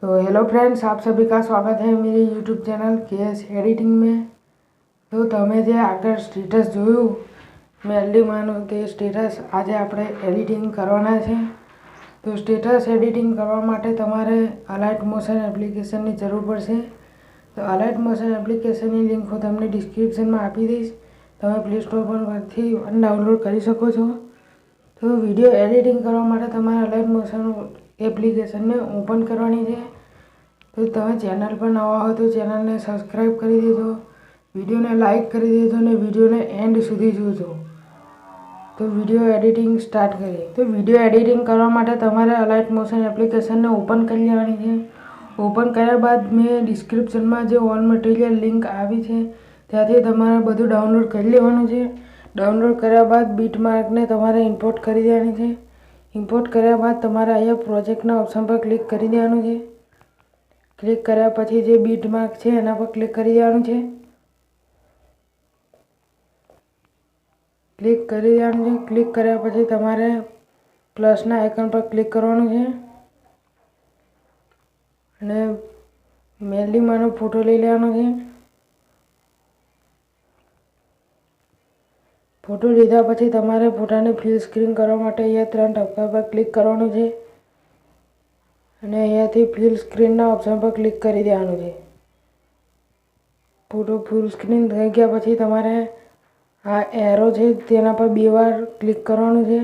तो hello friends, आप सभी का स्वागत है मेरी यूट्यूब चैनल केएस एडिटिंग में। तो તમે જે આગળ સ્ટેટસ જોયું મેરલીમાનું તે સ્ટેટસ આજે આપણે એડિટિંગ કરવાના છે। તો સ્ટેટસ એડિટિંગ કરવા માટે તમારે અલાઇટ મોશન એપ્લિકેશનની જરૂર પડશે। તો અલાઇટ મોશન એપ્લિકેશનની લિંક હું તમને ડિસ્ક્રિપ્શનમાં આપી દઈશ। તમે પ્લે સ્ટોર પરથી ડાઉનલોડ કરી શકો છો। તો વિડીયો એડિટિંગ કરવા માટે તમારે અલાઇટ મોશન એપ્લિકેશનને ઓપન કરવાની છે। तो તમે ચેનલ પર નવા हो तो ચેનલને સબસ્ક્રાઈબ કરી દેજો, વિડીયોને લાઈક કરી દેજો અને વિડીયોને એન્ડ સુધી જોજો। તો વિડીયો એડિટિંગ સ્ટાર્ટ કરીએ। તો વિડીયો એડિટિંગ કરવા માટે તમારે અલાઇટ મોશન એપ્લિકેશનને ઓપન કરી લેવાની છે। ઓપન કર્યા બાદ મેં ડિસ્ક્રિપ્શનમાં જે ઓલ મટીરિયલ લિંક આવી છે ત્યાંથી તમારે બધું ડાઉનલોડ કરી લેવાનું છે। ડાઉનલોડ કર્યા બાદ બીટમાર્કને તમારે ઇમ્પોર્ટ કરી દેવાની છે। ઇમ્પોર્ટ કર્યા બાદ તમારે અહીંયા પ્રોજેક્ટના ઓપ્શન પર ક્લિક કરી દેવાનું છે। क्लिक કર્યા પછી જે બીટમાર્ક છે એના પર ક્લિક કરી દેવાનું છે। ક્લિક કરી દેવાનું છે। ક્લિક કર્યા પછી તમારે પ્લસના આઇકન પર ક્લિક કરવાનું છે અને મેરલીમાનો ફોટો લઈ લેવાનો છે। ફોટો લીધા પછી તમારે ફોટાને ફિલ સ્ક્રીન કરવા માટે અહીંયા 3 ટપકા પર ક્લિક કરવાનું છે અને અહીંયાથી ફિલ સ્ક્રીનના ઓપ્શન પર ક્લિક કરી દેવાનું છે। ફોટો ફૂલ સ્ક્રીન થઈ ગયા પછી તમારે આ એરો છે તેના પર 2 વાર ક્લિક કરવાનું છે।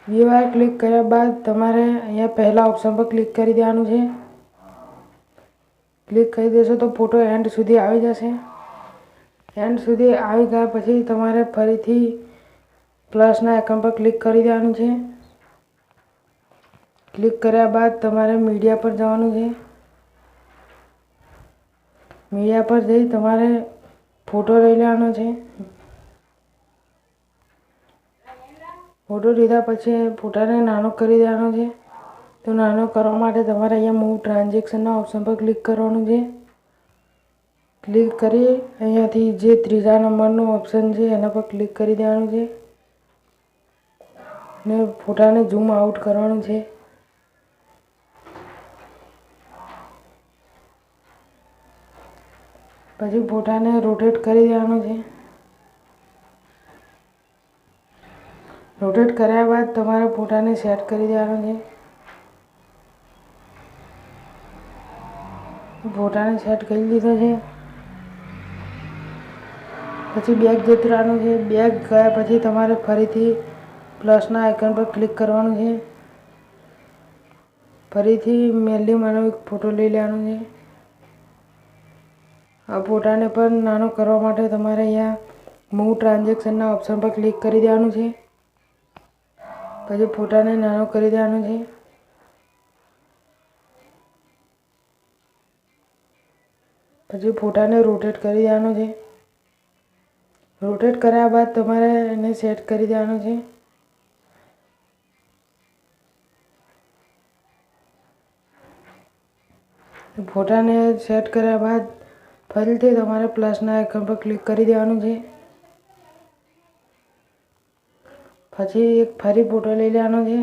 બે વાર ક્લિક કર્યા બાદ તમારે અહીંયા પહેલા ઓપ્શન પર ક્લિક કરી દેવાનું છે। ક્લિક કરી દેશો તો ફોટો એન્ડ સુધી આવી જશે। एंड सुधी आई गया पछी तमारे फरीथी प्लसना आइकन पर क्लिक कर देवानुं छे। क्लिक कर्या बाद तमारे मीडिया पर जवानुं छे। मीडिया पर जई तमारे फोटो लई लेवानो छे। फोटो लीधा पछी फोटाने नानो करी देवानो छे। तो नानो करवा माटे तमारे अहींया मूव ट्रांजेक्शनना ऑप्शन पर क्लिक करवानुं छे। क्लिक करी अहींयाथी जे त्रीजा नंबरनो ऑप्शन है एना पर क्लिक करी देवानुं छे ने फोटाने झूम आउट करवानुं छे। पछी फोटाने रोटेट करी देवानुं छे। रोटेट कर्या बाद तमारे फोटाने सेट करी देवानुं छे। फोटाने सेट करी दीधो छे। પછી બેક જતું રહેવાનું છે। બેક ગયા પછી તમારે ફરીથી પ્લસના આઇકન પર ક્લિક કરવાનું છે। ફરીથી મેરલીમાનો એક ફોટો લઈ લેવાનો છે। આ ફોટાને પણ નાનો કરવા માટે તમારે અહીંયા મૂવ ટ્રાન્ઝેક્શનના ઓપ્શન પર ક્લિક કરી દેવાનું છે। પછી ફોટાને નાનો કરી દેવાનો છે। પછી ફોટાને રોટેટ કરી દેવાનો છે। रोटेट कर्या बाद तमारे एने सेट करी देवानुं छे। फोटा ने सेट कर्या बाद फरीथी तमारे प्लसना आइकन पर क्लिक करी देवानुं छे। पछी एक फरी फोटो लई लेवानो छे।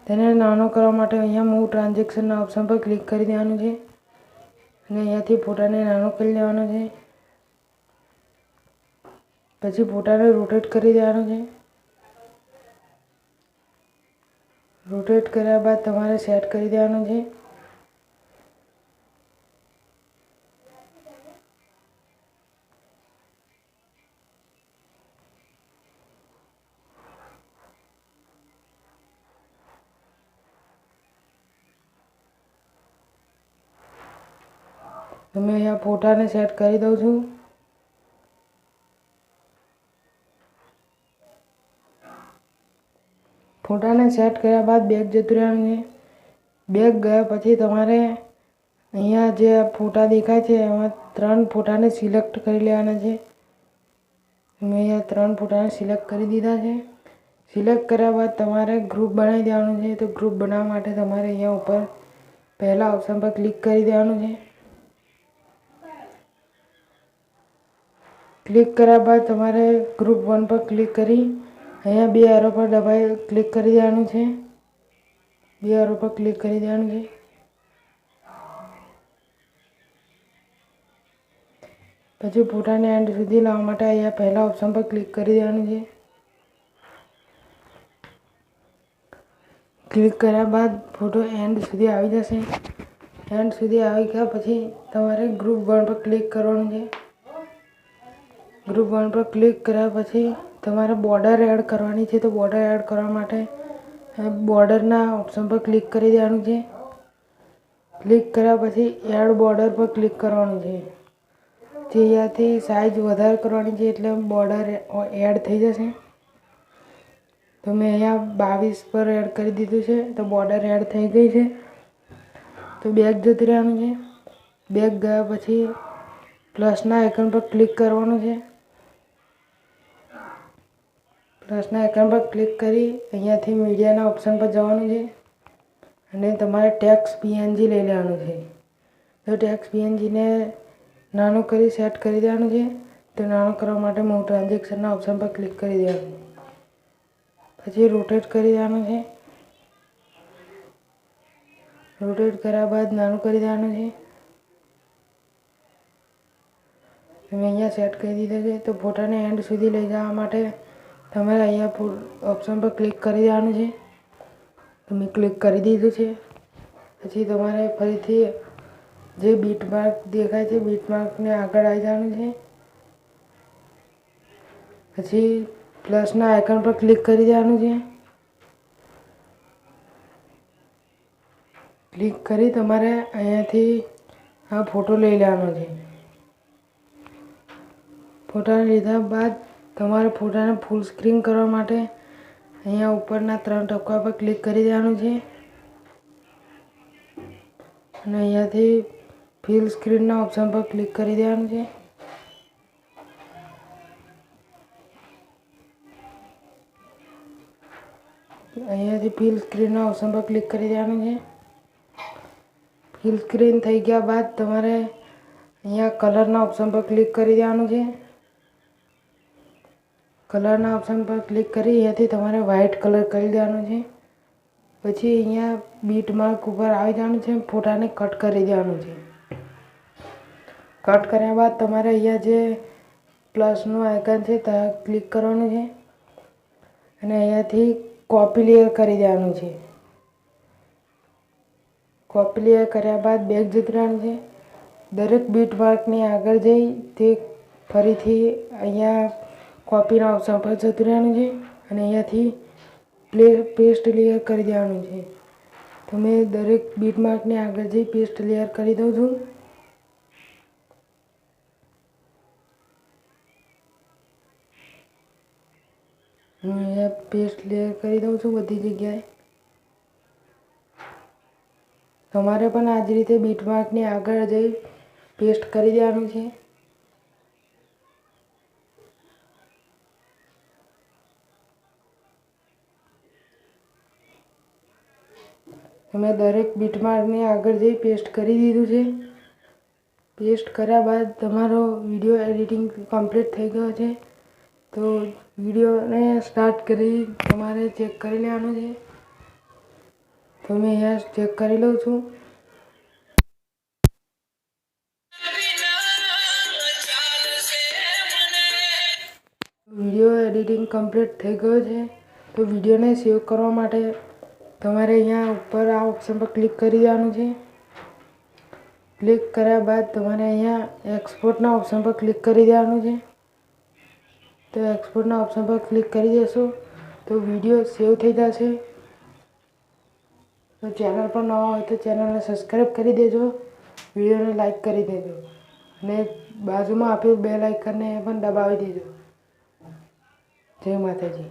तेने नानो करवा माटे अहींया मूव ट्रांजेक्शनना ऑप्शन पर क्लिक करी देवानुं छे अने अहींयाथी फोटाने नानो करी लेवानो छे। पछी फोटाने रोटेट करी देवानो छे। रोटेट कर्या बाद तमारे सेट करी देवानो छे। तो मैं अहींया फोटाने सेट करी दऊं छुं। फोटा ने सेट कर्या बाद बेक जतुं रहेवानुं छे। बेक गया पछी तमारे अहींया जे फोटा देखाय छे एमां 3 फोटाने सिलेक्ट करी लेवाना छे। मैं अहींया 3 फोटाने सिलेक्ट करी दीधा छे। सिलेक्ट कर्या बाद तमारे ग्रुप बनावी देवानुं छे। तो ग्रुप बनाववा माटे तमारे अहींया उपर पहला ऑप्शन पर क्लिक करी देवानुं छे। ક્લિક કર્યા બાદ તમારે ગ્રુપ 1 પર ક્લિક કરી અહીંયા 2 એરો પર દબાઈ ક્લિક કરી દેવાનું છે. 2 એરો પર ક્લિક કરી દેવાનું છે. પછી ફોટાને એન્ડ સુધી લાવવા માટે અહીંયા પહેલા ઓપ્શન પર ક્લિક કરી દેવાનું છે. ક્લિક કર્યા બાદ ફોટો એન્ડ સુધી આવી જશે. એન્ડ સુધી આવી ગયા પછી તમારે ગ્રુપ 1 પર ક્લિક કરવાનું છે. ગ્રુપ 1 પર ક્લિક કર્યા પછી તમારે બોર્ડર એડ કરવાની છે. તો બોર્ડર એડ કરવા માટે બોર્ડરના ઓપ્શન પર ક્લિક કરી દેવાનું છે. ક્લિક કર્યા પછી એડ બોર્ડર પર ક્લિક કરવાનું છે. જે અહીંયાથી સાઈઝ વધારે કરવાની છે એટલે બોર્ડર એડ થઈ જશે. તો મેં અહીંયા 22 પર એડ કરી દીધું છે. તો બોર્ડર એડ થઈ ગઈ છે. તો બેક જતું રહેવાનું છે. બેક ગયા પછી પ્લસના આઇકન પર ક્લિક કરવાનું છે. પ્લસના આઇકન પર ક્લિક કરી અહીંયાથી મીડિયાના ઓપ્શન પર જવાનું છે અને તમારે ટેક્સ્ટ PNG લઈ લેવાનું છે. તો ટેક્સ્ટ PNGને નાનું કરી સેટ કરી દેવાનું છે. તો નાનું કરવા માટે હું ટ્રાન્ઝેક્શનના ઓપ્શન પર ક્લિક કરી દેવાનું. પછી રોટેટ કરી દેવાનું છે. રોટેટ કર્યા બાદ નાનું કરી દેવાનું છે. મેં અહીંયા સેટ કરી દીધો છે. તો ફોટાને એન્ડ સુધી લઈ જવા માટે તમારે અહીંયા ઓપ્શન પર ક્લિક કરી દેવાનું છે. તો મેં ક્લિક કરી દીધું છે. પછી તમારે ફરીથી જે બીટમાર્ક દેખાય છે બીટમાર્કને આગળ આવી જવાનું છે. પછી પ્લસના આઇકન પર ક્લિક કરી દેવાનું છે. ક્લિક કરી તમારે અહીંયાથી આ ફોટો લઈ લેવાનો છે. ફોટાને લીધા બાદ તમારે ફોટાને ફૂલ સ્ક્રીન કરવા માટે અહીંયા ઉપરના 3 ટપકા પર ક્લિક કરી દેવાનું છે અને અહીંયાથી ફૂલ સ્ક્રીનના ઓપ્શન પર ક્લિક કરી દેવાનું છે. અહીંયાથી ફૂલ સ્ક્રીનના ઓપ્શન પર ક્લિક કરી દેવાનું છે. ફૂલ સ્ક્રીન થઈ ગયા બાદ તમારે અહીંયા કલરના ઓપ્શન પર ક્લિક કરી દેવાનું છે. કલરના ઓપ્શન પર ક્લિક કરી અહીંયાથી તમારે વ્હાઇટ કલર કરી દેવાનો છે. પછી અહીંયા બીટમાર્ક ઉપર આવી જવાનું છે. ફોટાને કટ કરી દેવાનું છે. કટ કર્યા બાદ તમારે અહીંયા જે પ્લસનું આઇકન છે ત્યાં ક્લિક કરવાનું છે અને અહીંયાથી કોપી લેયર કરી દેવાનું છે. કોપી લેયર કર્યા બાદ બેક જતું રહેવાનું છે. દરેક બીટમાર્કની આગળ જઈ તે ફરીથી અહીંયા કોપીના ઓપ્શન પર જતું રહેવાનું છે અને અહીંયાથી પેસ્ટ લેયર કરી દેવાનું છે. તો મેં દરેક બીટમાર્કની આગળ જઈ પેસ્ટ લેયર કરી દઉં છું. હું અહીંયા પેસ્ટ લેયર કરી દઉં છું બધી જગ્યાએ. તમારે પણ આ જ રીતે બીટમાર્કની આગળ જઈ પેસ્ટ કરી દેવાનું છે. મેં દરેક બીટમાર્કની આગળ જઈ પેસ્ટ કરી દીધું છે. પેસ્ટ કર્યા બાદ તમારો વિડીયો એડિટિંગ કમ્પ્લીટ થઈ ગયો છે. તો વિડીયોને સ્ટાર્ટ કરી તમારે ચેક કરી લેવાનું છે. તો મેં અહીંયા ચેક કરી લઉં છું. વિડીયો એડિટિંગ કમ્પ્લીટ થઈ ગયો છે. તો વિડીયોને સેવ કરવા માટે તમારે અહીંયા ઉપર આ ઓપ્શન પર ક્લિક કરી દેવાનું છે. ક્લિક કર્યા બાદ તમારે અહીંયા એક્સપોર્ટના ઓપ્શન પર ક્લિક કરી દેવાનું છે. તો એક્સપોર્ટના ઓપ્શન પર ક્લિક કરી દેશો તો વિડીયો સેવ થઈ જશે. તો ચેનલ પર નવા હોય તો ચેનલને સબસ્ક્રાઈબ કરી દેજો. વિડીયોને લાઈક કરી દેજો અને બાજુમાં આપેલ બેલ આઇકનને પણ દબાવી દેજો. જય માતાજી.